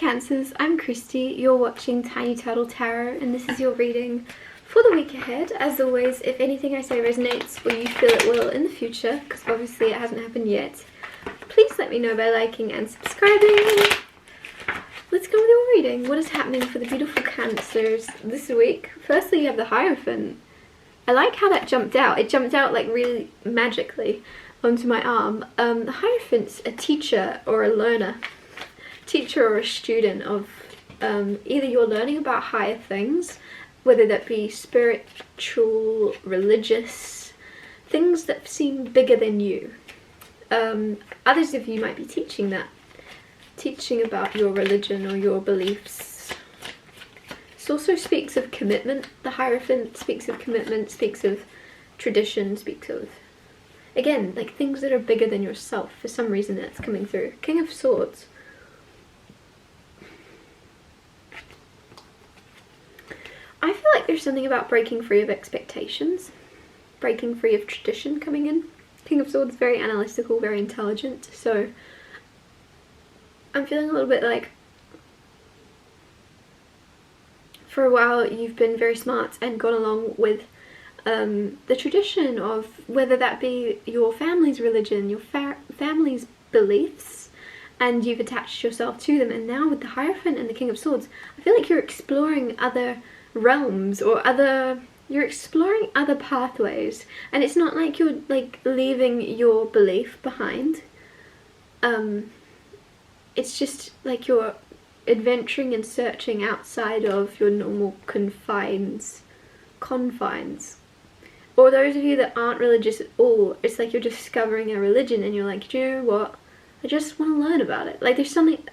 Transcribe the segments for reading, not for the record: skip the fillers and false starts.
Cancers, I'm Christy, you're watching Tiny Turtle Tarot, and this is your reading for the week ahead. As always, if anything I say resonates or you feel it will in the future, because obviously it hasn't happened yet, please let me know by liking and subscribing. Let's go with your reading. What is happening for the beautiful Cancers this week? Firstly, you have the Hierophant. I like how that jumped out. It jumped out like really magically onto my arm. The Hierophant's a teacher or a learner. Teacher or a student of either you're learning about higher things, whether that be spiritual, religious, things that seem bigger than you. Others of you might be teaching that. Teaching about your religion or your beliefs. This also speaks of commitment. The Hierophant speaks of commitment, speaks of tradition, speaks of, again, like things that are bigger than yourself. For some reason that's coming through. King of Swords. I feel like there's something about breaking free of expectations. Breaking free of tradition coming in. King of Swords, very analytical, very intelligent. So I'm feeling a little bit like for a while you've been very smart and gone along with the tradition of whether that be your family's religion, your family's beliefs, and you've attached yourself to them. And now with the Hierophant and the King of Swords, I feel like you're exploring other realms or you're exploring other pathways, and it's not like you're like leaving your belief behind. It's just like you're adventuring and searching outside of your normal confines. Or those of you that aren't religious at all, it's like you're discovering a religion and you're like, do you know what, I just want to learn about it. Like there's something,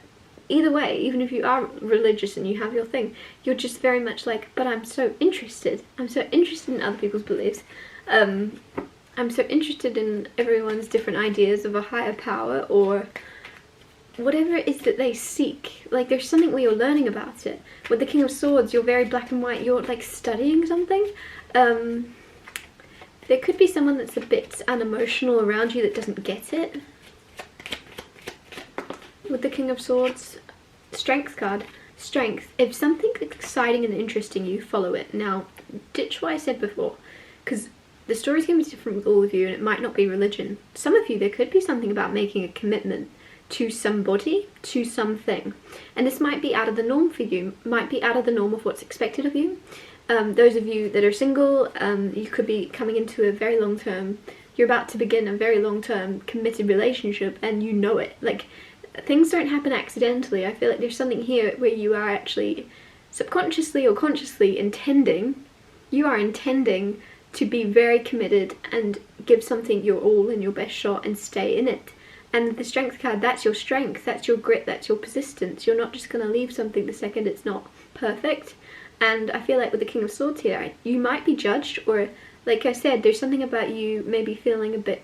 either way, even if you are religious and you have your thing, you're just very much like, but I'm so interested. I'm so interested in other people's beliefs. I'm so interested in everyone's different ideas of a higher power or whatever it is that they seek. Like there's something where you're learning about it. With the King of Swords, you're very black and white. You're like studying something. There could be someone that's a bit unemotional around you that doesn't get it. With the King of Swords, Strength card. Strength. If something's exciting and interesting you, follow it. Now, ditch what I said before, because the story's going to be different with all of you and it might not be religion. Some of you, there could be something about making a commitment to somebody, to something. And this might be out of the norm for you, might be out of the norm of what's expected of you. Those of you that are single, you could be coming into a very long-term, you're about to begin a very long-term committed relationship and you know it. Like, things don't happen accidentally. I feel like there's something here where you are actually subconsciously or consciously intending, you are intending to be very committed and give something your all and your best shot and stay in it. And the Strength card, that's your strength, that's your grit, that's your persistence. You're not just going to leave something the second it's not perfect. And I feel like with the King of Swords here, you might be judged, or like I said, there's something about you maybe feeling a bit,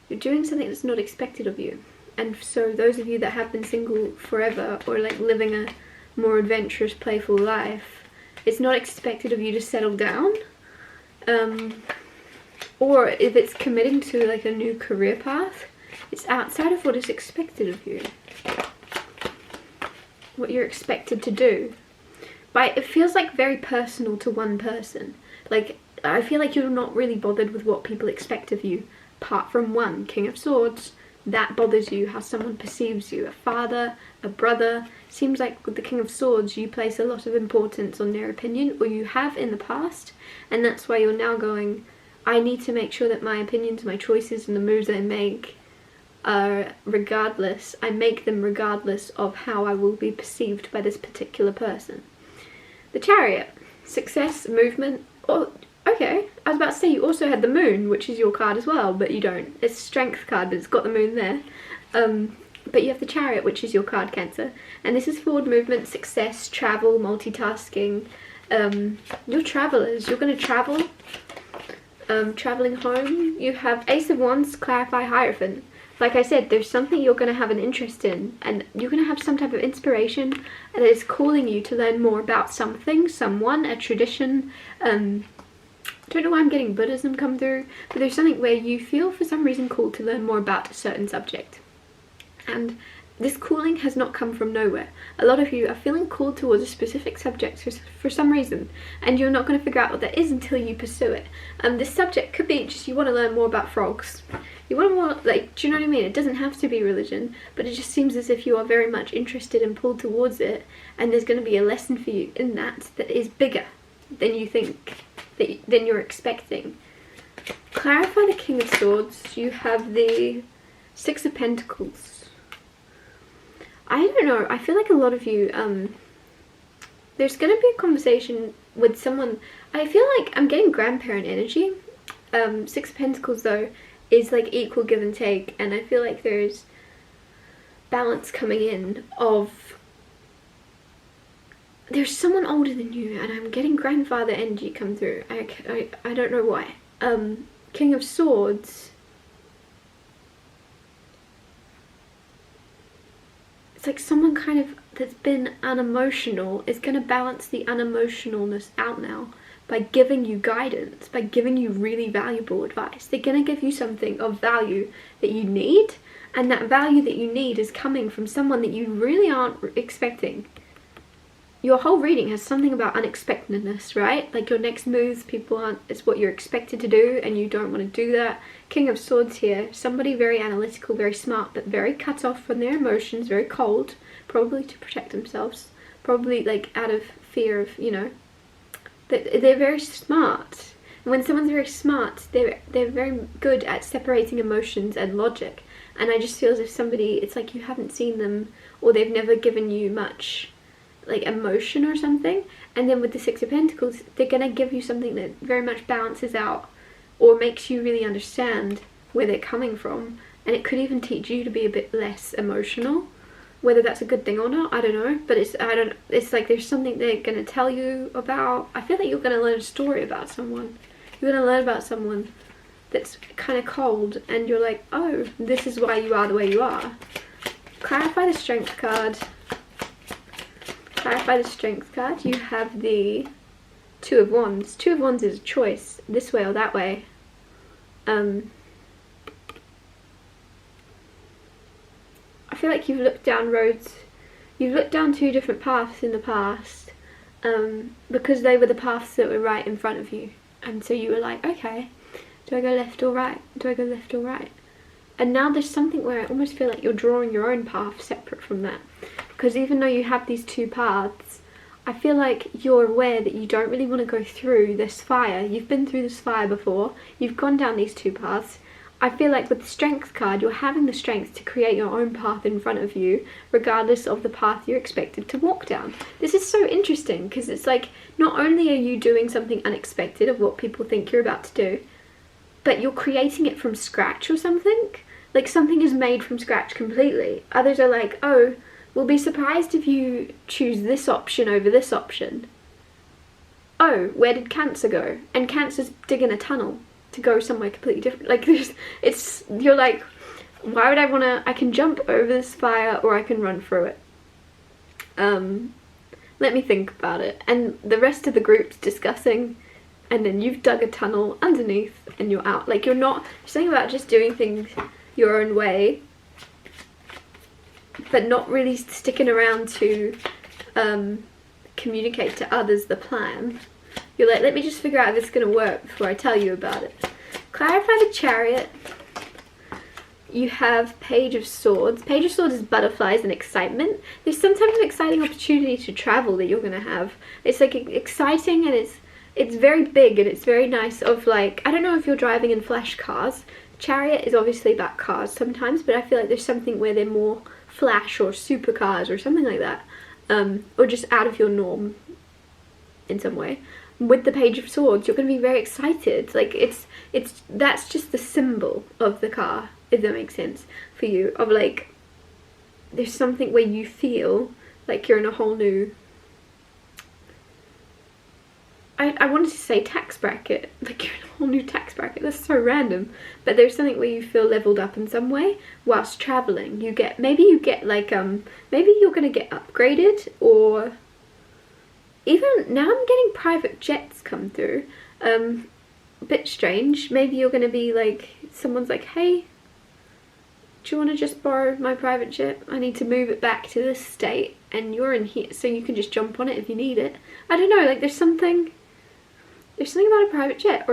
you're doing something that's not expected of you. And so those of you that have been single forever or like living a more adventurous, playful life, it's not expected of you to settle down. Or if it's committing to like a new career path, it's outside of what is expected of you. What you're expected to do. But it feels like very personal to one person. Like, I feel like you're not really bothered with what people expect of you. Apart from one, King of Swords, that bothers you, how someone perceives you. A father, a brother. Seems like with the King of Swords, you place a lot of importance on their opinion, or you have in the past. And that's why you're now going, I need to make sure that my opinions, my choices, and the moves I make are regardless. I make them regardless of how I will be perceived by this particular person. The Chariot. Success, movement. Oh, okay. I was about to say you also had the Moon, which is your card as well, but you don't. It's a Strength card, but it's got the Moon there. But you have the Chariot, which is your card, Cancer. And this is forward movement, success, travel, multitasking. You're travellers. You're going to travel. Travelling home. You have Ace of Wands, clarify, Hierophant. Like I said, there's something you're going to have an interest in, and you're going to have some type of inspiration that is calling you to learn more about something, someone, a tradition. Don't know why I'm getting Buddhism come through, but there's something where you feel for some reason called to learn more about a certain subject. And this calling has not come from nowhere. A lot of you are feeling called towards a specific subject for some reason, and you're not going to figure out what that is until you pursue it. This subject could be just you want to learn more about frogs. You want to more, like, do you know what I mean? It doesn't have to be religion, but it just seems as if you are very much interested and pulled towards it, and there's going to be a lesson for you in that is bigger than you think, than you're expecting. Clarify the King of Swords. You have the Six of Pentacles. I don't know, I feel like a lot of you, there's going to be a conversation with someone. I feel like I'm getting grandparent energy. Six of Pentacles though is like equal give and take, and I feel like there's balance coming in of, there's someone older than you, and I'm getting grandfather energy come through. I don't know why. King of Swords, it's like someone kind of that's been unemotional is going to balance the unemotionalness out now by giving you guidance, by giving you really valuable advice. They're going to give you something of value that you need, and that value that you need is coming from someone that you really aren't expecting. Your whole reading has something about unexpectedness, right? Like your next moves, people aren't, it's what you're expected to do and you don't want to do that. King of Swords here, somebody very analytical, very smart, but very cut off from their emotions, very cold, probably to protect themselves, probably like out of fear of, you know, they're very smart. And when someone's very smart, they're very good at separating emotions and logic. And I just feel as if somebody, it's like you haven't seen them, or they've never given you much like emotion or something, and then with the Six of Pentacles they're gonna give you something that very much balances out or makes you really understand where they're coming from, and it could even teach you to be a bit less emotional. Whether that's a good thing or not, I don't know, but it's like there's something they're gonna tell you about. I feel like you're gonna learn a story about someone. You're gonna learn about someone that's kind of cold, and you're like, oh, this is why you are the way you are. Clarify the Strength card. Clarify the Strength card. You have the Two of Wands. Two of Wands is a choice, this way or that way. I feel like you've looked down roads, you've looked down two different paths in the past, because they were the paths that were right in front of you, and so you were like, okay, do I go left or right? Do I go left or right? And now there's something where I almost feel like you're drawing your own path separate from that. Because even though you have these two paths, I feel like you're aware that you don't really want to go through this fire. You've been through this fire before. You've gone down these two paths. I feel like with the Strength card, you're having the strength to create your own path in front of you, regardless of the path you're expected to walk down. This is so interesting, because it's like, not only are you doing something unexpected of what people think you're about to do, but you're creating it from scratch or something. Like something is made from scratch completely. Others are like, oh, we'll be surprised if you choose this option over this option. Oh, where did Cancer go? And Cancer's digging a tunnel to go somewhere completely different. Like you're like, why would I wanna, I can jump over this fire or I can run through it. Let me think about it. And the rest of the group's discussing, and then you've dug a tunnel underneath and you're out. Like you're not, something about just doing things your own way, but not really sticking around to communicate to others the plan. You're like, let me just figure out if it's going to work before I tell you about it. Clarify the Chariot. You have Page of Swords. Page of Swords is butterflies and excitement. There's some type of exciting opportunity to travel that you're going to have. It's like exciting, and it's very big, and it's very nice of like, I don't know if you're driving in flash cars. Chariot is obviously about cars sometimes, but I feel like there's something where they're more flash or supercars or something like that, or just out of your norm in some way. With the Page of Swords, you're going to be very excited. Like that's just the symbol of the car, if that makes sense for you, of like there's something where you feel like you're in a whole new, I wanted to say tax bracket, like you're in a whole new tax bracket. That's so random, but there's something where you feel leveled up in some way whilst traveling. Maybe you get like maybe you're gonna get upgraded, or even now I'm getting private jets come through. A bit strange. Maybe you're gonna be like, someone's like, hey, do you want to just borrow my private jet? I need to move it back to this state and you're in here, so you can just jump on it if you need it. I don't know, like there's something about a private jet,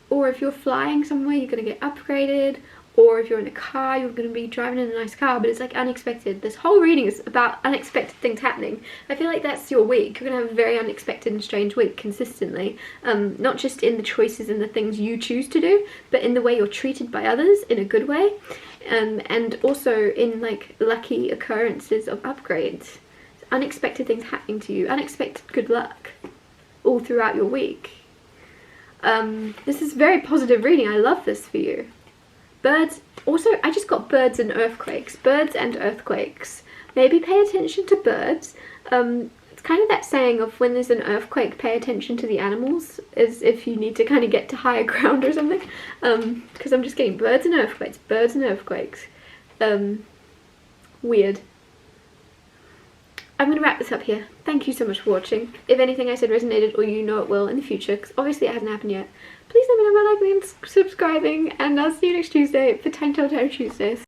or if you're flying somewhere you're going to get upgraded, or if you're in a car you're going to be driving in a nice car, but it's like unexpected. This whole reading is about unexpected things happening. I feel like that's your week. You're going to have a very unexpected and strange week consistently, not just in the choices and the things you choose to do, but in the way you're treated by others in a good way, and also in like lucky occurrences of upgrades. Unexpected things happening to you, unexpected good luck all throughout your week. This is very positive reading. I love this for you. Birds, also I just got birds and earthquakes. Birds and earthquakes. Maybe pay attention to birds. It's kind of that saying of when there's an earthquake, pay attention to the animals, as if you need to kind of get to higher ground or something. Because I'm just getting birds and earthquakes, birds and earthquakes. Weird. I'm going to wrap this up here. Thank you so much for watching. If anything I said resonated, or you know it will in the future, because obviously it hasn't happened yet, please let me know by liking and subscribing, and I'll see you next Tuesday for Tiny Tell Tarot Tuesdays.